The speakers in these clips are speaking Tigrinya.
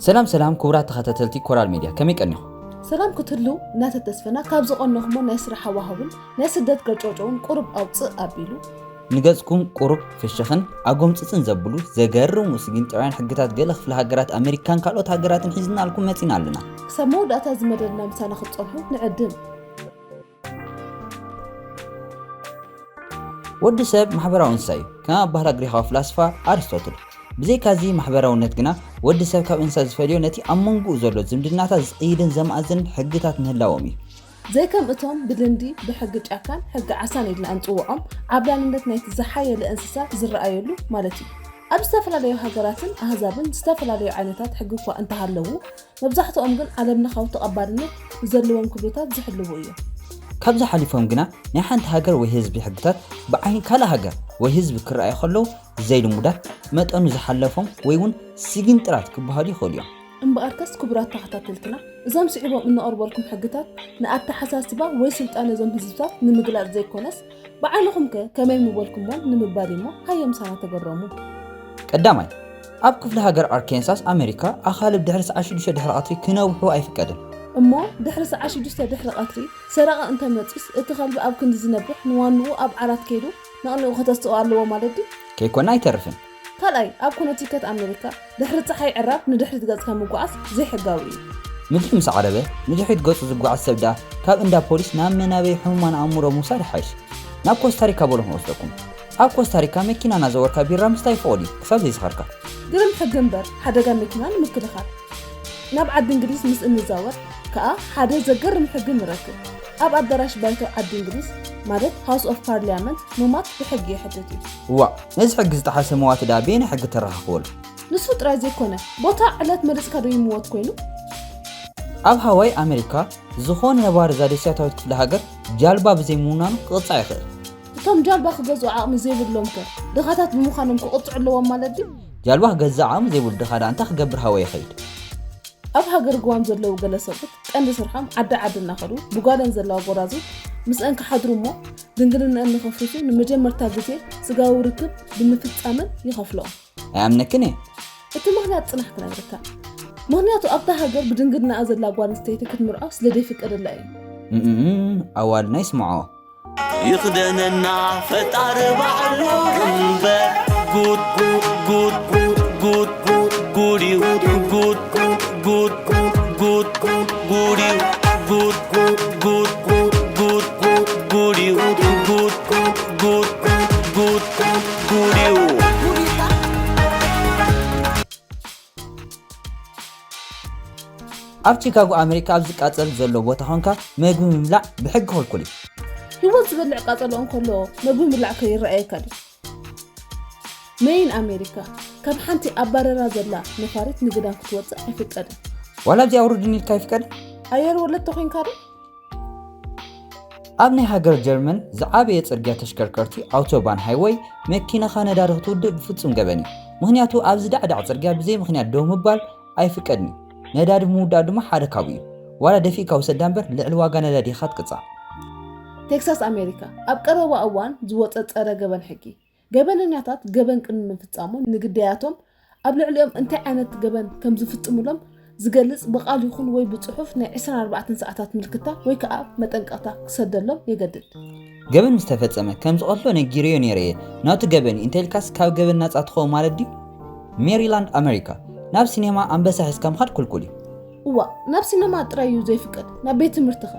سلام كورات تختتلتي كورال ميديا كمي قنيو سلام كتلو نات التسفنا كابز قنخمو ناس رح وهبل ناس دد قرچوچون قرب اوص ابيلو نغصكم قرب فشخن اقوم صصن زبلو زغرم وسجين طيان حقታት ገለ ክፍለ ሃገራት አሜሪካን ካልኦት ሃገራትን ሒዝና አልኩም መጽና አለና ሰሞው ዳታ ዝመደልና ምሳና ክጽልሑ ንዕድም ወዲ ሰብ ማህበራዊ እንሳይ ከማ ባህላ ግሪኻዊ ፍላስፋ አርስቶትል بزي كازي محبراونت ግና ወዲ ሰብ ካብ እንሳ ዝፈልዮ ነቲ አመንጉ ዘሎ ዝምድናታ ዝqይድን ዘማእዝን ሕግታት ንህላዎም እዩ زي كم اتهم بدلندي بحق ጫካን ሕግ ዓሳን ኢልና እንጽውዖም ዓብላልነት ናይቲ ዝሓየለ እንስሳ ዝረአየሉ ማለት እዩ ኣብ ዝተፈላለዩ ሃገራትን ኣህዛብን ዝተፈላለዩ ዓይነታት ሕግ እኳ እንተሃለዉ መብዛሕትኦም ግን ዓለምለኻዊ ተቐባልነት ዘለዎም ክብርታት ዝሕልው እዮም ካብዛ ሓሊፎም ግና ናይ ሓንቲ ሃገር ወይ ህዝቢ ሕግታት ብዓይን ካለ ሃገር ወይ ህዝቢ ክረአይ ከለው ዘይልሙዳት መጠኑ ዝሓለፎም ወይ እውን ሲግን ጥራት ክበሃሉ ይኽእሉ እዮም እምበኣርከስ ክቡራት ተኸታተልትና እዞም ስዒቦም እንቐርበልኩም ሕግታት ንኣተሓሳስባ ወይ ስልጣን እዞም ህዝብታት ንምግላጽ ዘይኮነስ ብዓይንኹም ከመይ ምበልኩምዎም ንምባል እሞ ሃዮም ሳና ተገረሙ ቀዳማይ ኣብ ክፍለ ሃገር ኣርካንሳስ ኣሜሪካ ኣኻልብ ድሕሪ 16 ድሕሪ ቀትሪ ክነውሑ ኣይፍቀድን እሞ ድሕሪ 16 ድሕሪ ቀትሪ ሰረቐ እንተመፂስ እቲ ኸልቢ ኣብ ክንዲ ዝነብሕ ንዋንኡ ኣብ ዓራት ከይዱ ንቕንኡ ከተስተው ኣለዎ ማለት ድዩ ከይኮና ኣይተርፍን ካልኣይ ኣብ ኩነቲከት ኣሜሪካ ድሕሪ ፀሓይ ዕራብ ንድሕሪት ገጽካ ምጓዓዝ ዘይሕጋዊ እዩ ምድሪ ምስ ዓረበ ንድሕሪት ገጹ ዝጓዓዝ ሰብ ዳ ካብ እንዳ ፖሊስ ናብ መናበይ ሕሙማን ኣእምሮ ምውሳድ ሓይሽ ናብ ኮስታሪካ በልኹም ወስደኩም ኣብ ኮስታሪካ መኪና ናዘወርካ ቢራ ምስታይ ይፍቀድ እዩ ክሳብ ዘይስኸርካ ግርም ሕጊ እምበር ሓደጋ መኪና ንምክልኻል ናብ ዓዲ እንግሊዝ ምስ እንዛወር ከዓ ሓደ ዘገርም ሕጊ ንረክብ ኣብ ኣዳራሽ ባይቶ ዓዲ እንግሊዝ ማለት ሃውስ ኦፍ ፓርሊያመንት ምማት ብሕጊ ይሕደት እዩ ዋ ነዚ ሕጊ ዝተሓሰ መዋት ዳ ቤነ ሕጊ ተረኻኽበሉ ንሱ ጥራይ ዘይኮነ ቦታ ዕለት መርጽካ ዶ ይምወት ኮይኑ ኣብ ሃዋይ ኣሜሪካ ዝኾነ ነባር ዛደስያታዊት ክፍለ ሃገር ጃልባ ብዘይምውናኑ ክቕፃዕ ይኽእል እቶም ጃልባ ክገዝኡ ዓቕሚ ዘይብሎም ከ ድኻታት ብምዃኖም ክቕፅዑ ኣለዎም ማለት ድዩ ጃልባ ክገዝእ ዓቕሚ ዘይብሉ ድኻ ዳ እንታይ ክገብር ሃዋይ ይኸይድ ኣብ ሃገር ግዋም ዘለዉ ገለ ሰባት ቀንዲ ስርሖም ዓዲ እናኸዱ ብጓደን ዘለዋ ጎራዙት ምስአን ክሓድሩ እሞ ድንግልንአን ንኸፍርሱ ንመጀመርታ ግዜ ስጋዊ ርክብ ብምፍጻምን ይኸፍልኦም ኣያምነክን እየ እቲ ምኽንያት ጽናሕ ክነግርካ ምኽንያቱ ኣብታ ሃገር ብድንግልናኣ ዘላ ጓል ኣንስተይቲ ክትምርዖ ስለዘይፍቀደላ እዩ ኣዋልና ይስምዖ ይኽደነና ፈጣሪ ባዕሉ እምበር ጉድ ጉድ ጉድ ጉድ እዩ ጉድ ጉድ ጉድ ጉድ እዩ ጉድ ጉድ ጉድ ጉድ እዩ ጉድ ጉድ ጉድ ጉድ እዩ ኣብ ቺካጎ ኣሜሪካ ኣብ ዝቃጸል ዘሎ ቦታ ኾንካ ምግቢ ምብላዕ ብሕጊ ክልኩል እዩ ህይወት ዝበልዕ ቃጸልኦ እንከሎ ምግቢ ምብላዕ ከይረአየካ ድዩ ሜይን ኣሜሪካ ካብ ሓንቲ ኣባረራ ዘላ ነፋሪት ንግዳን ክትወፅእ ኣይፍቀድን ዋላ ኣብዚ ኣውርድን ኢልካ ይፍቀድን ኣየር ወለድ ተኾይንካ ዶ ኣብ ናይ ሃገር ጀርመን ዝዓበየ ጽርግያ ተሽከርከርቲ ኣውቶባን ሃይወይ መኪናኻ ነዳዲ ክትውድእ ብፍጹም ገበን እዩ ምኽንያቱ ኣብ ዝዳዕዳዕ ጽርግያ ብዘይ ምኽንያት ደው ምባል ኣይፍቀድን ነዳዲ ምውዳእ ድማ ሓደ ካብኡ እዩ ዋላ ደፊእካ ውሰዳ እምበር ልዕሊ ዋጋ ነዳዲ ኢኻ ትቅጻዕ ቴክሳስ ኣሜሪካ ኣብ ቀረባ እዋን ዝወፀ ፀረ ገበን ሕጊ ገበነኛታት ገበን ቅድሚ ምፍጻሞም ንግዳያቶም ኣብ ልዕሊኦም እንታይ ዓይነት ገበን ከም ዝፍጽሙሎም ዝገልጽ በቃል ይኹን ወይ ብጽሑፍ ናይ 24 ሰዓታት ምልክታ ወይ ከዓ መጠንቀቕታ ክሰደሎም የገድድ ገበን ምስ ተፈጸመ ከም ዝቐትሎ ነጊርዮ ነይረየ ናቱ ገበን ኢንቴልካስ ካብ ገበን ነጻ ትኸውን ማለት ድዩ ሜሪላንድ ኣሜሪካ ናብ ሲኔማ ኣንበሳ ሒዝካ ምኻድ ኩልኩል እዩ እዋ ናብ ሲኔማ ጥራይ እዩ ዘይፍቀድ ናብ ቤት ትምህርትኻ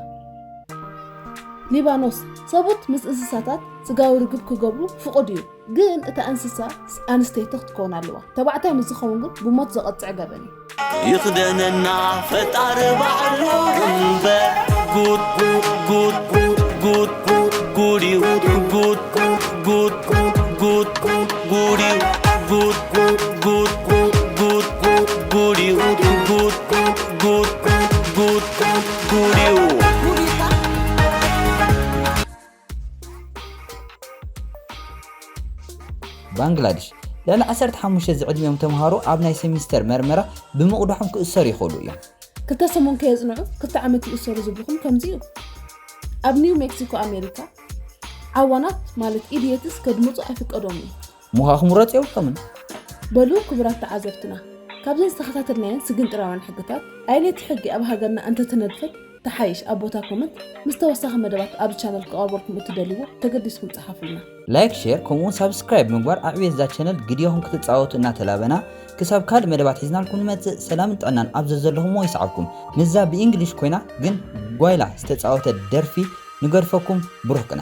ሊባኖስ ሰቡት ምስ እንስሳታት ስጋዊ ርግብ ክገብሩ ፍቁድ እዩ ግን እታ እንስሳ ኣንስተይቲ ክትኮን ኣለዋ ተባዕታይ ምስ ዝኸውን ግን ብሞት ዘቐፅዕ ገበን እዩ ይኽደነና ፈጣሪ ባዕሉ እምበር ጉድ ጉድ ጉድ ጉድ እዩ ጉድ ጉድ ጉድ ጉድ እዩ ጉድ ጉድ ጉድ ጉድ እዩ ጉድ ጉድ ጉድ ጉድ እዩ ባንግላዴሽ لأن 15 ዝዕድሚኦም ተምሃሮ ኣብ ናይ ሴሚስተር መርመራ ብምቕዳሖም ክእሰሩ ይኽእሉ እዮም ክልተ ሰሙን ከየጽንዑ ክልተ ዓመት ይእሰሩ ዝብልኩም ከምዚ እዩ ኣብ ኒው ሜክሲኮ ኣሜሪካ ዓዋናት ማለት ኢዲየትስ ከድምፁ ኣይፍቀዶም እዩ ሙኻኹም ረጽ የብልከምን በሉ ክብራት ተዓዘብትና ካብዘን ዝተኸታተልናየን ስግንጥራውያን ሕግታት ዓይነት ሕጊ ኣብ ሃገርና እንተተነድፈት ተሓይሽ ኣብ ቦታ ኮመንት ምስ ተወሳኺ መደባት ኣብ ቻነል ክቐርበልኩም እትደልይዎ ተገዲስኩም ጽሓፉልና። ላይክ ሼር ከምኡውን ሳብስክራይብ ምግባር ዕብየት እዛ ቻነል ግድያኹም ክትፃወቱ እናተላበና ክሳብ ካልእ መደባት ሒዝናልኩም ንመፅእ ሰላምን ጥዕናን ኣብ ዘዘለኹሞ ይስዓብኩም። ንዛ ብእንግሊሽ ኮይና ግን ጓይላ ዝተፃወተ ደርፊ ንገድፈኩም ብሩህ ቅና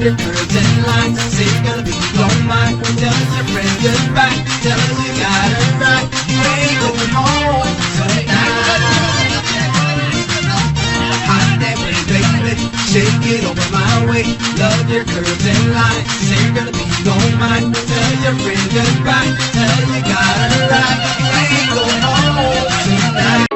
your curves and lines, say you're gonna be blown mine. Tell your friend goodbye, tell her you got her right. You ain't going home tonight. Hot damn baby, shake it over my way. Love your curves and lines, say you're gonna be blown mine. Tell your friend goodbye, tell her you got her right. You ain't going home tonight.